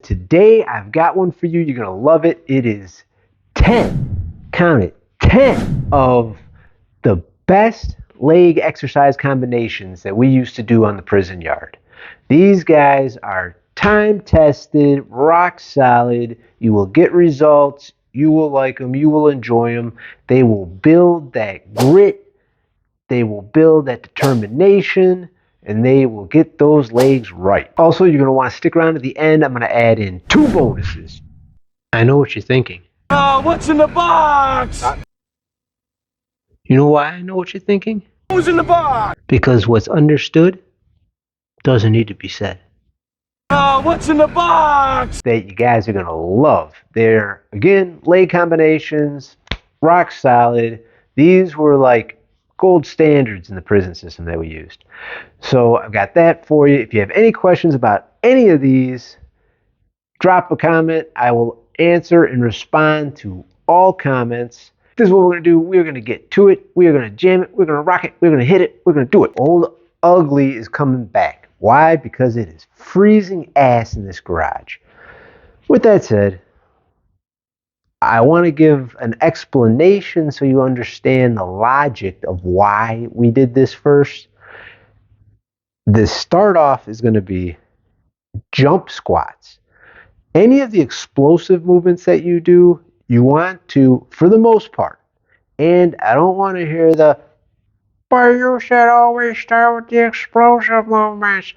today I've got one for you. You're going to love it. It is 10, count it, 10 of the best leg exercise combinations that we used to do on the prison yard. These guys are time-tested, rock solid. You will get results. You will like them. You will enjoy them. They will build that grit. They will build that determination. And they will get those legs right. Also, you're going to want to stick around to the end. I'm going to add in 2 bonuses. I know what you're thinking. What's in the box? You know why I know what you're thinking? Who's in the box? Because what's understood doesn't need to be said. What's in the box? That you guys are going to love. They're, again, leg combinations, rock solid. These were like gold standards in the prison system that we used. So I've got that for you. If you have any questions about any of these, drop a comment. I will answer and respond to all comments. This is what we're going to do. We're going to get to it. We are going to jam it. We're going to rock it. We're going to hit it. We're going to do it. Old Ugly is coming back. Why? Because it is freezing ass in this garage. With that said, I want to give an explanation so you understand the logic of why we did this first. The start off is going to be jump squats. Any of the explosive movements that you do, you want to, for the most part, and I don't want to hear the, but you should always start with the explosive movements,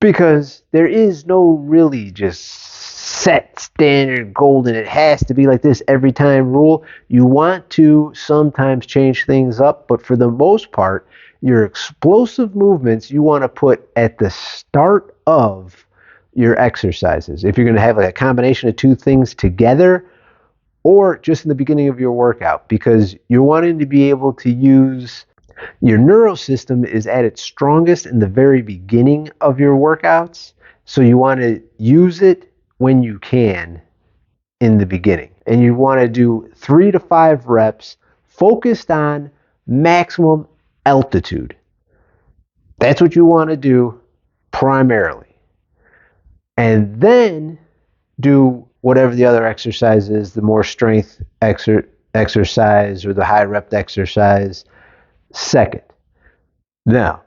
because there is no really just set standard golden, it has to be like this every time rule. You want to sometimes change things up, but for the most part, your explosive movements you want to put at the start of your exercises. If you're going to have like a combination of 2 things together, or just in the beginning of your workout, because you're wanting to be able to use your neural system is at its strongest in the very beginning of your workouts. So you want to use it when you can in the beginning. And you want to do 3 to 5 reps focused on maximum altitude. That's what you want to do primarily. And then do whatever the other exercise is, the more strength exercise or the high rep exercise second. Now,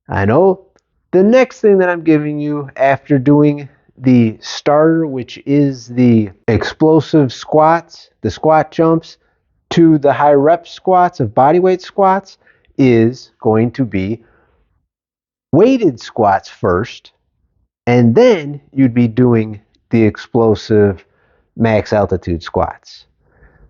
I know the next thing that I'm giving you after doing the starter, which is the explosive squats, the squat jumps, to the high rep squats of bodyweight squats, is going to be weighted squats first, and then you'd be doing the explosive max altitude squats.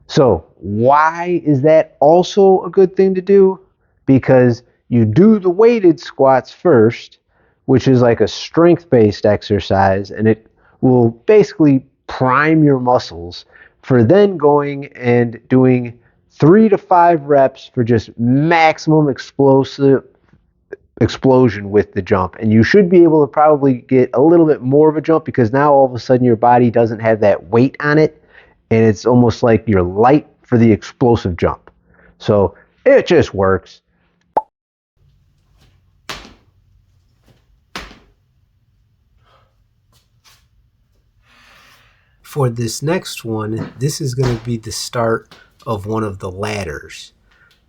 So why is that also a good thing to do? Because you do the weighted squats first, which is like a strength-based exercise, and it will basically prime your muscles for then going and doing 3 to 5 reps for just maximum explosion with the jump. And you should be able to probably get a little bit more of a jump, because now all of a sudden your body doesn't have that weight on it, and it's almost like you're light for the explosive jump. So it just works. For this next one, this is going to be the start of one of the ladders.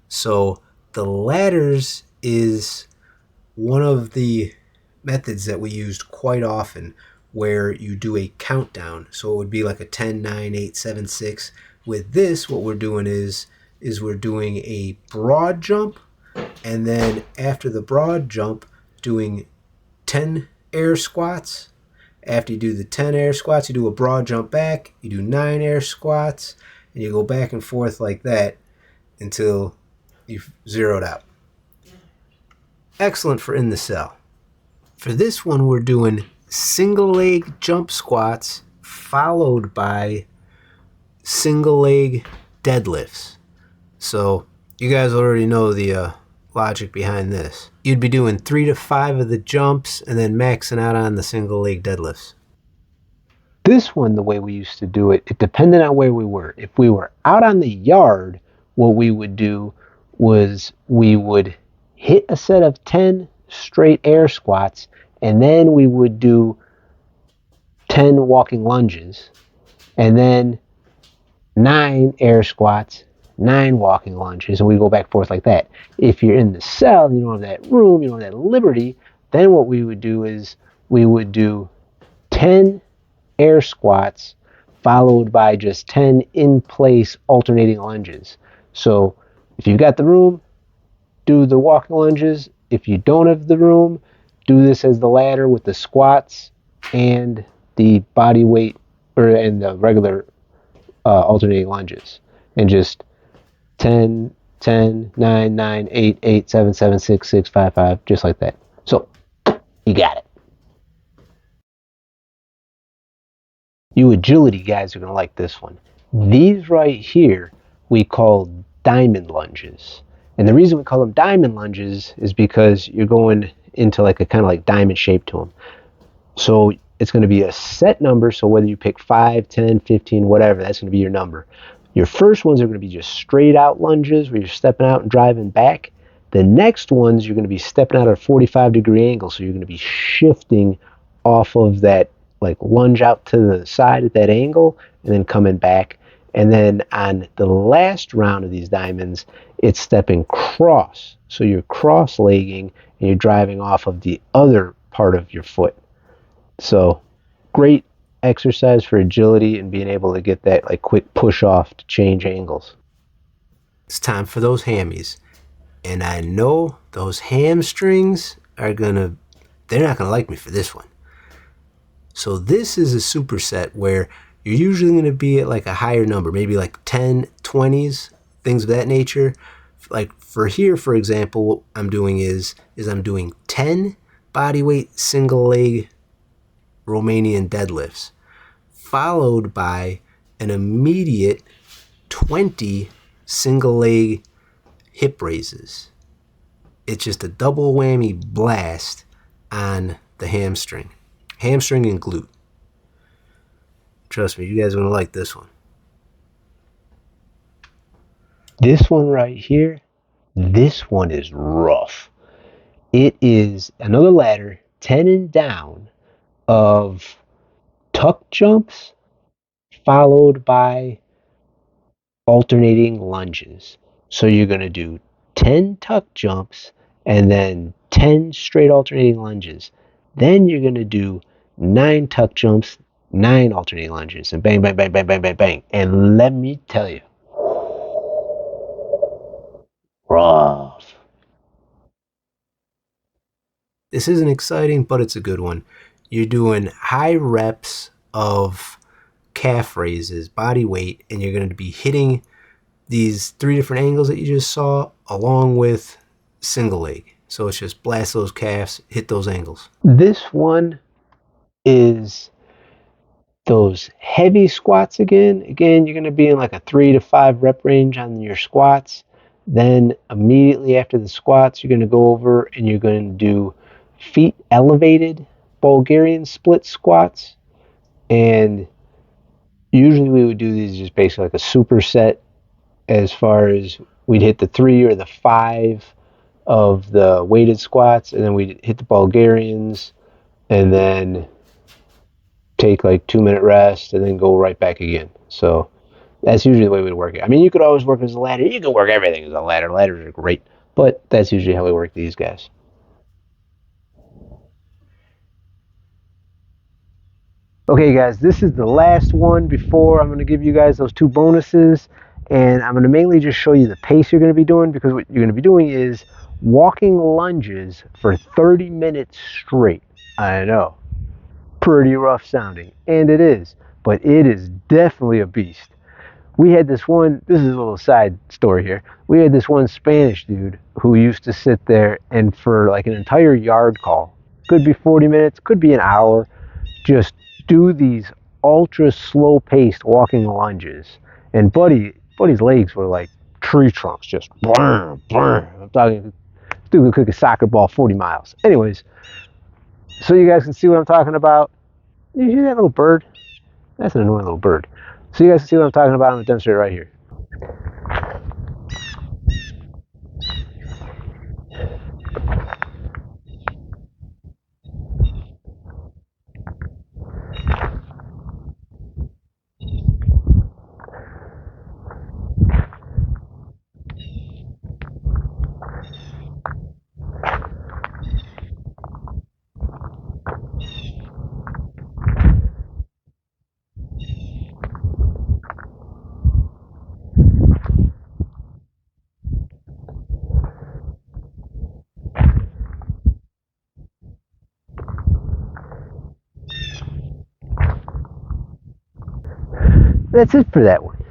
So the ladders is one of the methods that we used quite often, where you do a countdown. So it would be like a 10, 9, 8, 7, 6. With this, what we're doing is we're doing a broad jump, and then after the broad jump, doing 10 air squats. After you do the 10 air squats, you do a broad jump back, you do 9 air squats, and you go back and forth like that until you've zeroed out. Excellent for in the cell. For this one, we're doing single leg jump squats followed by single leg deadlifts. So you guys already know the logic behind this. You'd be doing 3 to 5 of the jumps and then maxing out on the single leg deadlifts. This one, the way we used to do it, it depended on where we were. If we were out on the yard, what we would do was we would hit a set of 10 straight air squats, and then we would do 10 walking lunges, and then 9 air squats, 9 walking lunges, and we go back and forth like that. If you're in the cell, you don't have that room, you don't have that liberty, then what we would do is we would do 10 air squats followed by just 10 in place alternating lunges. So if you've got the room, do the walking lunges. If you don't have the room, do this as the ladder with the squats and the body weight and the regular alternating lunges. And just 10, 10, 9, 9, 8, 8, 7, 7, 6, 6, 5, 5, just like that. So you got it. You agility guys are going to like this one. These right here we call diamond lunges. And the reason we call them diamond lunges is because you're going into like a kind of like diamond shape to them. So it's going to be a set number. So whether you pick 5, 10, 15, whatever, that's going to be your number. Your first ones are going to be just straight out lunges where you're stepping out and driving back. The next ones, you're going to be stepping out at a 45-degree angle. So you're going to be shifting off of that, like lunge out to the side at that angle and then coming back. And then on the last round of these diamonds, it's stepping cross. So you're cross-legging and you're driving off of the other part of your foot. So great exercise for agility and being able to get that like quick push off to change angles. It's time for those hammies. And I know those hamstrings they're not gonna like me for this one. So this is a superset where you're usually gonna be at like a higher number, maybe like 10, 20s, things of that nature. Like for here, for example, what I'm doing is I'm doing 10 bodyweight single leg Romanian deadlifts, followed by an immediate 20 single leg hip raises. It's just a double whammy blast on the hamstring and glute. Trust me, you guys are gonna like this one. This one right here, this one is rough. It is another ladder, 10 and down, of tuck jumps followed by alternating lunges. So you're going to do 10 tuck jumps and then 10 straight alternating lunges. Then you're going to do 9 tuck jumps, 9 alternating lunges, and bang, bang, bang, bang, bang, bang, bang. And let me tell you, rough. This isn't exciting, but it's a good one. You're doing high reps of calf raises, body weight, and you're going to be hitting these 3 different angles that you just saw along with single leg. So it's just blast those calves, hit those angles. This one is those heavy squats again. Again, you're going to be in like a 3 to 5 rep range on your squats. Then immediately after the squats, you're going to go over and you're going to do feet elevated Bulgarian split squats. And usually we would do these just basically like a superset, as far as we'd hit the 3 or the 5 of the weighted squats, and then we'd hit the Bulgarians, and then take like 2-minute rest, and then go right back again. So that's usually the way we work it. I mean, you could always work as a ladder. You can work everything as a ladder. Ladders are great, but that's usually how we work these guys. Okay, guys, this is the last one before I'm going to give you guys those 2 bonuses. And I'm going to mainly just show you the pace you're going to be doing, because what you're going to be doing is walking lunges for 30 minutes straight. I know, pretty rough sounding, and it is, but it is definitely a beast. We had this one, this is a little side story here. We had this one Spanish dude who used to sit there and for like an entire yard call, could be 40 minutes, could be an hour, just do these ultra slow paced walking lunges. And Buddy's legs were like tree trunks, just burn. I'm talking, dude could kick a soccer ball 40 miles. Anyways, so you guys can see what I'm talking about. You see that little bird? That's an annoying little bird. So you guys can see what I'm talking about. I'm going to demonstrate right here. That's it for that one.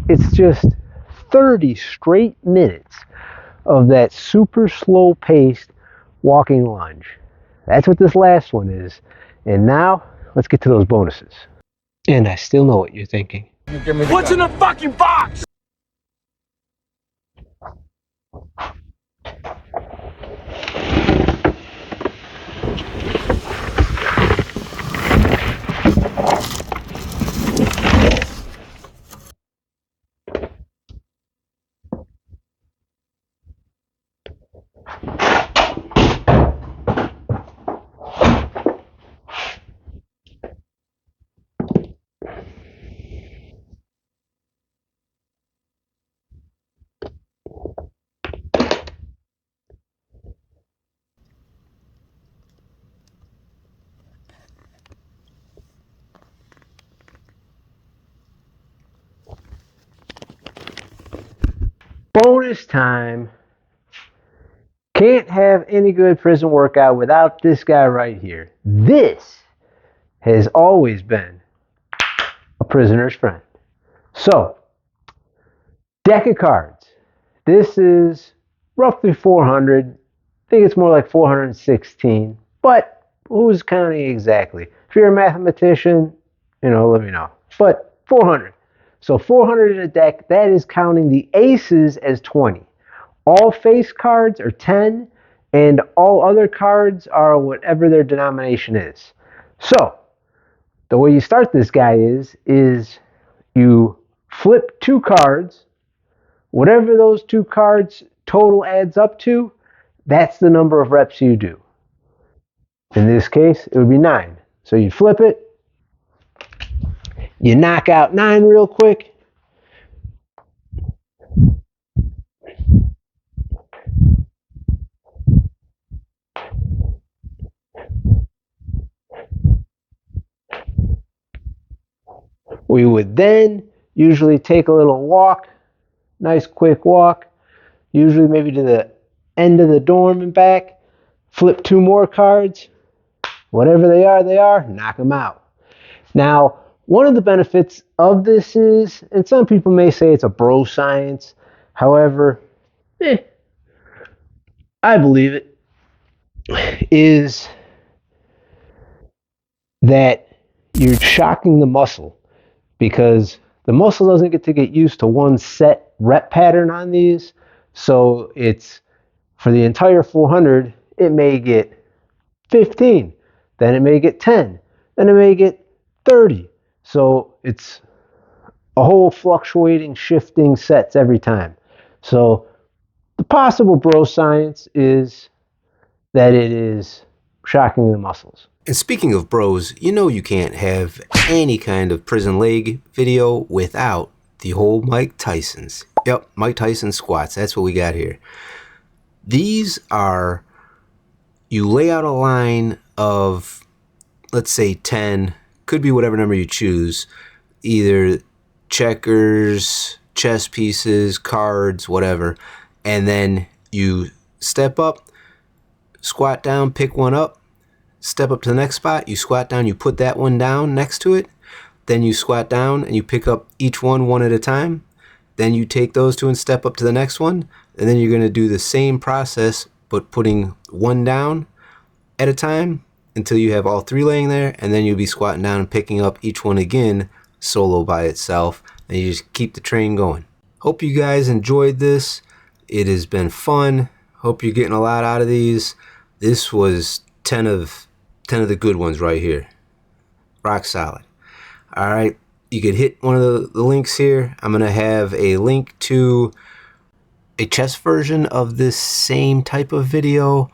It's just 30 straight minutes of that super slow paced walking lunge. That's what this last one is. And now, let's get to those bonuses. And I still know what you're thinking. What's in the fucking box? Bonus time. Can't have any good prison workout without this guy right here. This has always been a prisoner's friend. So, deck of cards. This is roughly 400. I think it's more like 416. But who's counting exactly? If you're a mathematician, let me know. But 400. So 400 in a deck, that is counting the aces as 20. All face cards are 10, and all other cards are whatever their denomination is. So, the way you start this guy is you flip 2 cards. Whatever those 2 cards total adds up to, that's the number of reps you do. In this case, it would be 9. So you flip it, you knock out 9 real quick. We would then usually take a little walk, nice quick walk, usually maybe to the end of the dorm and back, flip 2 more cards, whatever they are, knock them out. Now, one of the benefits of this is, and some people may say it's a bro science, however, I believe it, is that you're shocking the muscle because the muscle doesn't get to get used to one set rep pattern on these. So it's for the entire 400, it may get 15, then it may get 10, then it may get 30. So it's a whole fluctuating, shifting sets every time. So the possible bro science is that it is shocking the muscles. And speaking of bros, you can't have any kind of prison leg video without the whole Mike Tyson's. Yep, Mike Tyson squats. That's what we got here. These are, you lay out a line of, let's say 10, could be whatever number you choose, either checkers, chess pieces, cards, whatever, and then you step up, squat down, pick one up, step up to the next spot, you squat down, you put that one down next to it, then you squat down and you pick up each one at a time, then you take those 2 and step up to the next one, and then you're going to do the same process but putting one down at a time until you have all 3 laying there, and then you'll be squatting down and picking up each one again solo by itself, and you just keep the train going. Hope you guys enjoyed this. It has been fun. Hope you're getting a lot out of these. This was 10 of the good ones right here. Rock solid. All right, you could hit one of the links here. I'm going to have a link to a chest version of this same type of video.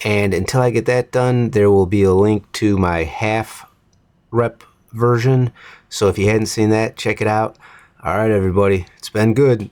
And until I get that done, there will be a link to my half rep version. So if you hadn't seen that, check it out. All right, everybody, it's been good.